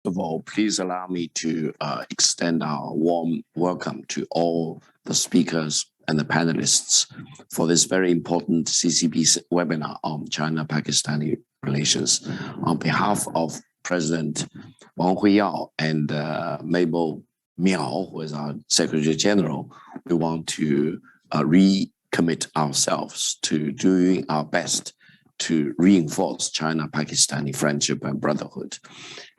of all, please allow me to extend our warm welcome to all the speakers and the panelists for this very important CCP webinar on China-Pakistani relations. On behalf of President Wang Huiyao and Mabel Miao, who is our Secretary General, we want to recommit ourselves to doing our best to reinforce China-Pakistani friendship and brotherhood.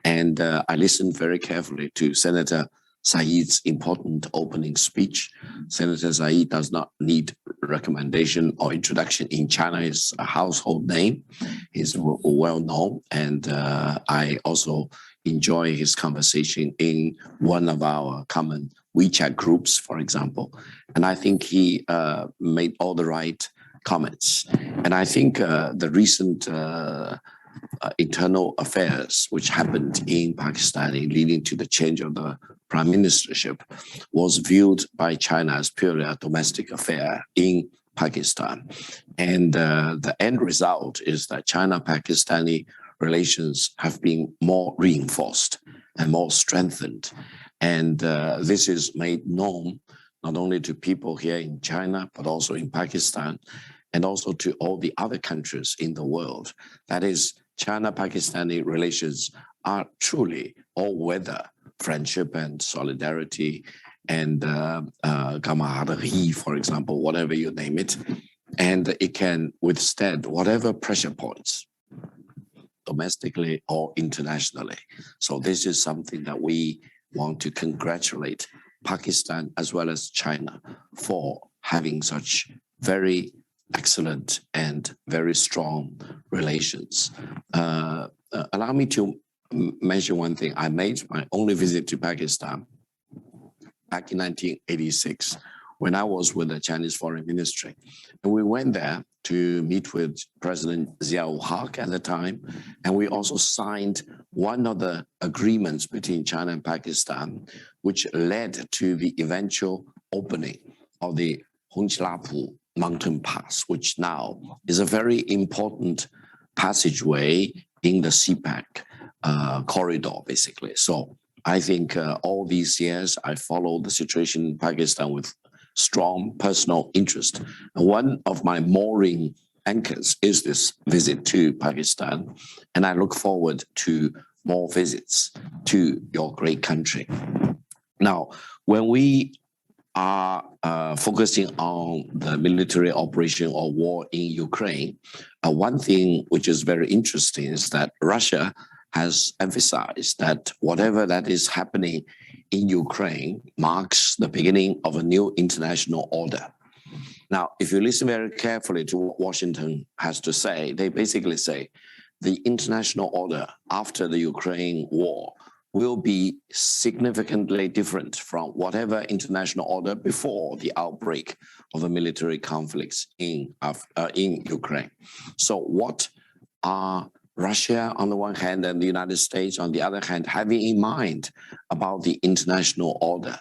And I listened very carefully to Senator Said's important opening speech. Senator Said does not need recommendation or introduction. In China, is a household name. He's well known, and I also enjoy his conversation in one of our common WeChat groups, for example. And I think he made all the right comments. And I think the recent internal affairs which happened in Pakistan leading to the change of the prime ministership was viewed by China as purely a domestic affair in Pakistan. And the end result is that China-Pakistani relations have been more reinforced and more strengthened. And this is made known not only to people here in China, but also in Pakistan, and also to all the other countries in the world. That is, China-Pakistani relations are truly all-weather friendship and solidarity and camaraderie, for example, whatever you name it. And it can withstand whatever pressure points, domestically or internationally. So this is something that we want to congratulate Pakistan as well as China for having such very excellent and very strong relations. Allow me to mention one thing. I made my only visit to Pakistan back in 1986 when I was with the Chinese Foreign Ministry. And we went there to meet with President Ziaul Haq at the time. And we also signed one of the agreements between China and Pakistan, which led to the eventual opening of the Hunchalapu Mountain Pass, which now is a very important passageway in the CPEC corridor, basically. So I think all these years I followed the situation in Pakistan with strong personal interest. And one of my mooring anchors is this visit to Pakistan, and I look forward to more visits to your great country. Now, when we are focusing on the military operation or war in Ukraine, one thing which is very interesting is that Russia has emphasized that whatever that is happening in Ukraine marks the beginning of a new international order. Now, if you listen very carefully to what Washington has to say, they basically say the international order after the Ukraine war will be significantly different from whatever international order before the outbreak of the military conflicts in Ukraine. So what are Russia on the one hand and the United States on the other hand having in mind about the international order?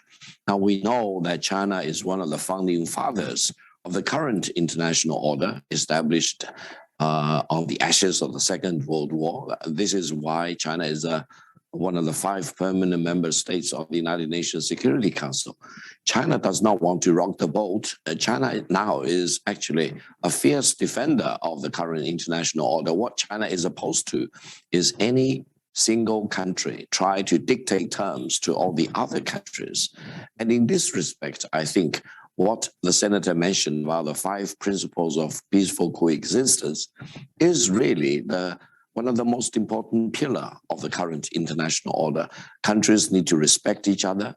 Now, we know that China is one of the founding fathers of the current international order established on the ashes of the Second World War. This is why China is one of the 5 permanent member states of the United Nations Security Council. China does not want to rock the boat. China now is actually a fierce defender of the current international order. What China is opposed to is any single country try to dictate terms to all the other countries. And in this respect, I think what the senator mentioned about the 5 principles of peaceful coexistence is really one of the most important pillars of the current international order. Countries need to respect each other.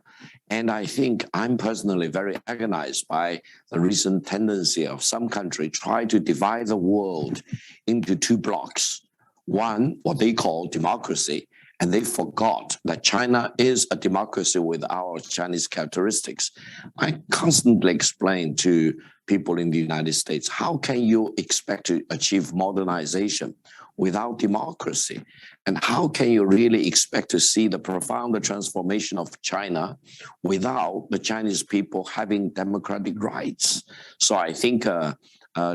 And I think I'm personally very agonized by the recent tendency of some countries try to divide the world into 2 blocks. One, what they call democracy, and they forgot that China is a democracy with our Chinese characteristics. I constantly explain to people in the United States, how can you expect to achieve modernization without democracy? And how can you really expect to see the profound transformation of China without the Chinese people having democratic rights? So I think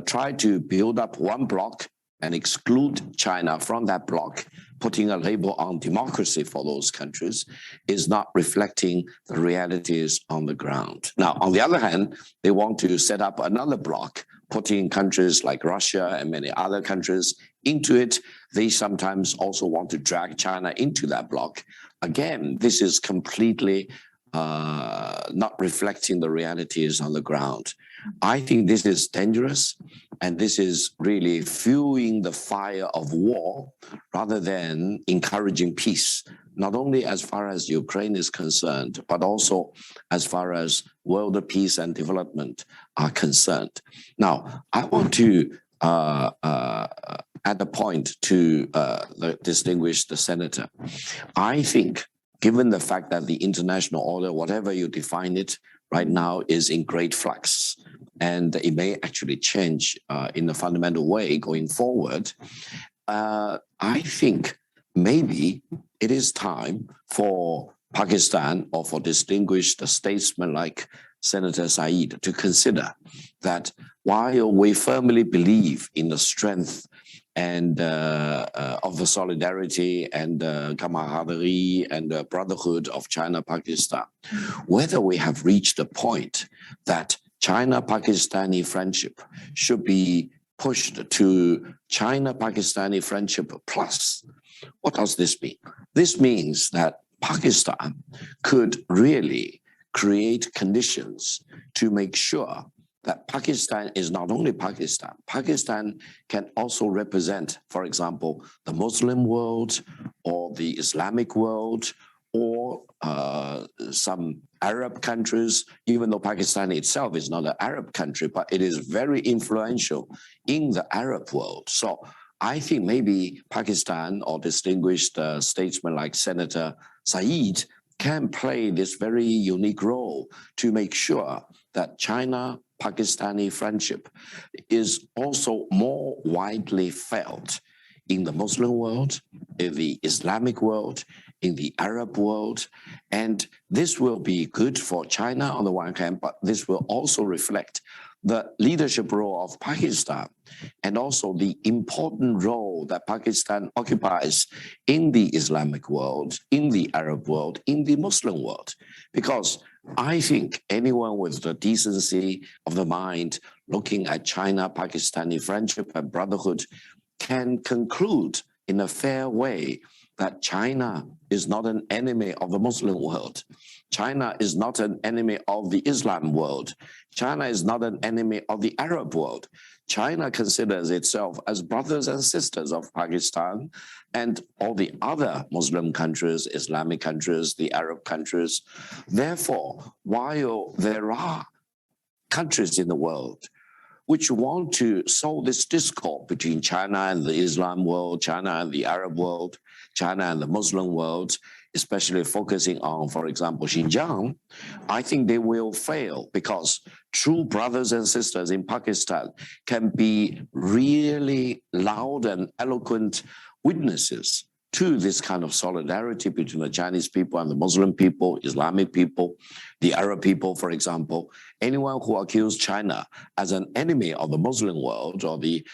try to build up one block and exclude China from that bloc, putting a label on democracy for those countries, is not reflecting the realities on the ground. Now, on the other hand, they want to set up another bloc, putting countries like Russia and many other countries into it. They sometimes also want to drag China into that bloc. Again, this is completely not reflecting the realities on the ground. I think this is dangerous, and this is really fueling the fire of war rather than encouraging peace, not only as far as Ukraine is concerned, but also as far as world peace and development are concerned. Now, I want to add a point to the distinguished senator. I think, given the fact that the international order, whatever you define it, right now is in great flux, and it may actually change in a fundamental way going forward, I think maybe it is time for Pakistan or for distinguished statesmen like Senator Said to consider that while we firmly believe in the strength and of the solidarity and camaraderie and brotherhood of China-Pakistan, whether we have reached the point that China-Pakistani friendship should be pushed to China-Pakistani friendship plus. What does this mean? This means that Pakistan could really create conditions to make sure that Pakistan is not only Pakistan. Pakistan can also represent, for example, the Muslim world or the Islamic world or some Arab countries, even though Pakistan itself is not an Arab country, but it is very influential in the Arab world. So I think maybe Pakistan or distinguished statesmen like Senator Said can play this very unique role to make sure that China-Pakistani friendship is also more widely felt in the Muslim world, in the Islamic world, in the Arab world. And this will be good for China on the one hand, but this will also reflect the leadership role of Pakistan and also the important role that Pakistan occupies in the Islamic world, in the Arab world, in the Muslim world. Because I think anyone with the decency of the mind looking at China-Pakistani friendship and brotherhood can conclude in a fair way that China is not an enemy of the Muslim world. China is not an enemy of the Islam world. China is not an enemy of the Arab world. China considers itself as brothers and sisters of Pakistan and all the other Muslim countries, Islamic countries, the Arab countries. Therefore, while there are countries in the world which want to sow this discord between China and the Islam world, China and the Arab world, China and the Muslim world, especially focusing on, for example, Xinjiang, I think they will fail because true brothers and sisters in Pakistan can be really loud and eloquent witnesses to this kind of solidarity between the Chinese people and the Muslim people, Islamic people, the Arab people, for example. Anyone who accuses China as an enemy of the Muslim world or the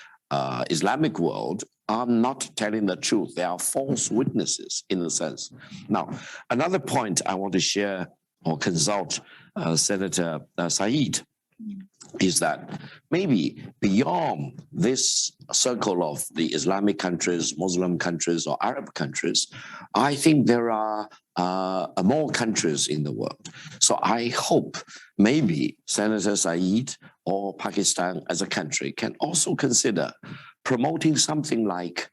Islamic world are not telling the truth. They are false witnesses in a sense. Now, another point I want to share or consult Senator Said is that maybe beyond this circle of the Islamic countries, Muslim countries, or Arab countries, I think there are more countries in the world. So I hope maybe Senator Said or Pakistan as a country can also consider promoting something like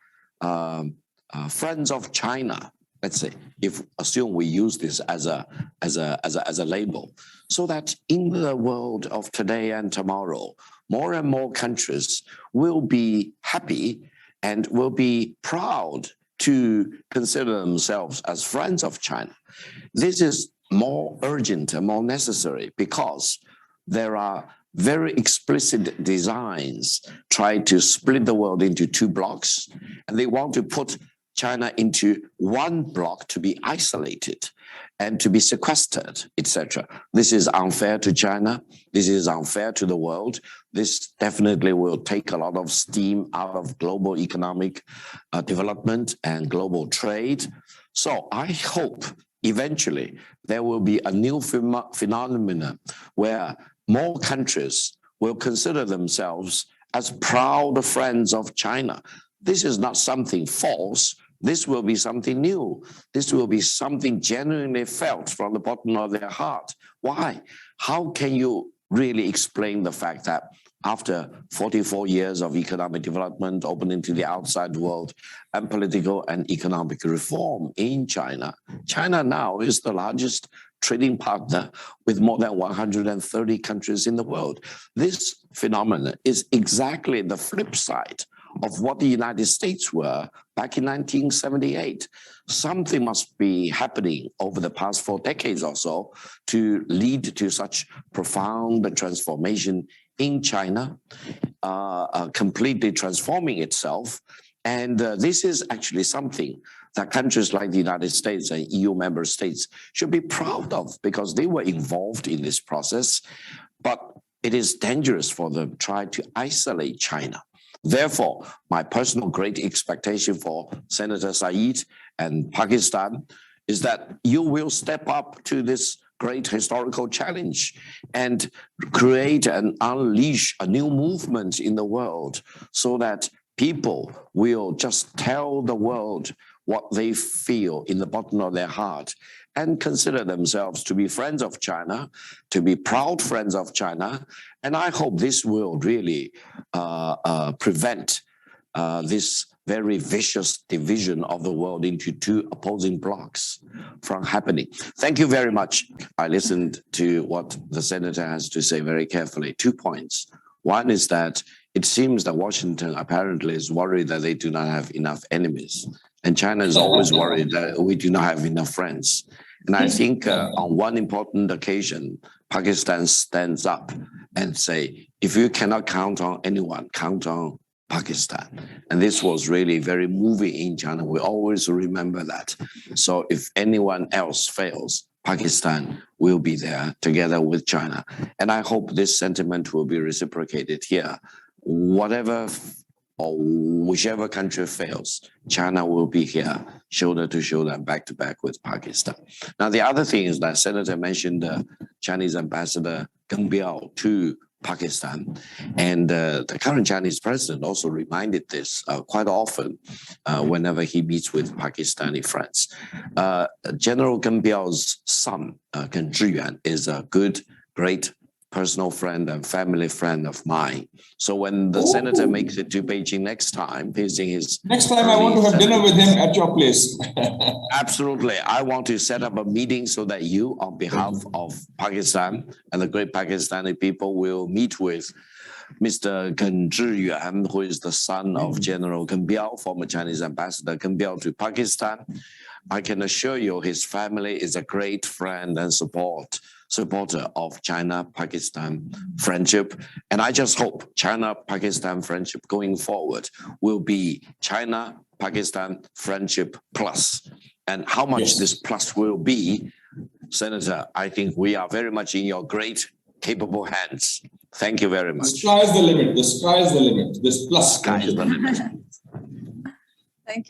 Friends of China. Let's say, if assume we use this as a label, so that in the world of today and tomorrow, more and more countries will be happy and will be proud to consider themselves as friends of China. This is more urgent and more necessary because there are very explicit designs try to split the world into two blocks, and they want to put China into one bloc to be isolated and to be sequestered, etc. This is unfair to China. This is unfair to the world. This definitely will take a lot of steam out of global economic development and global trade. So I hope eventually there will be a new phenomenon where more countries will consider themselves as proud friends of China. This is not something false. This will be something new. This will be something genuinely felt from the bottom of their heart. Why? How can you really explain the fact that after 44 years of economic development, opening to the outside world, and political and economic reform in China, China now is the largest trading partner with more than 130 countries in the world. This phenomenon is exactly the flip side of what the United States were back in 1978. Something must be happening over the past 4 decades or so to lead to such profound transformation in China, completely transforming itself. And this is actually something that countries like the United States and EU member states should be proud of because they were involved in this process. But it is dangerous for them to try to isolate China. Therefore, my personal great expectation for Senator Said and Pakistan is that you will step up to this great historical challenge and create and unleash a new movement in the world so that people will just tell the world what they feel in the bottom of their heart and consider themselves to be friends of China, to be proud friends of China. And I hope this will really prevent this very vicious division of the world into 2 opposing blocs from happening. Thank you very much. I listened to what the senator has to say very carefully. 2 points. One is that it seems that Washington apparently is worried that they do not have enough enemies. And China is always worried that we do not have enough friends. And I think on one important occasion, Pakistan stands up and say, if you cannot count on anyone, count on Pakistan. And this was really very moving in China. We always remember that. So if anyone else fails, Pakistan will be there together with China. And I hope this sentiment will be reciprocated here. Whatever or whichever country fails, China will be here, shoulder to shoulder and back to back with Pakistan. Now, the other thing is that Senator mentioned Chinese Ambassador Geng Biao to Pakistan. And the current Chinese president also reminded this quite often whenever he meets with Pakistani friends. General Geng Biao's son, Geng Zhiyuan, is a good, great personal friend and family friend of mine. So when the senator makes it to Beijing next time, visiting his... Next time I want to have dinner with him at your place. Absolutely. I want to set up a meeting so that you, on behalf of Pakistan and the great Pakistani people, will meet with Mr. Geng Zhiyuan, who is the son of General Geng Biao, former Chinese ambassador Geng Biao to Pakistan. I can assure you his family is a great friend and supporter of China-Pakistan friendship. And I just hope China-Pakistan friendship going forward will be China-Pakistan friendship plus. And how much this plus will be, Senator, I think we are very much in your great, capable hands. Thank you very much. The sky is the limit. The sky is the limit. This plus. Sky is the limit.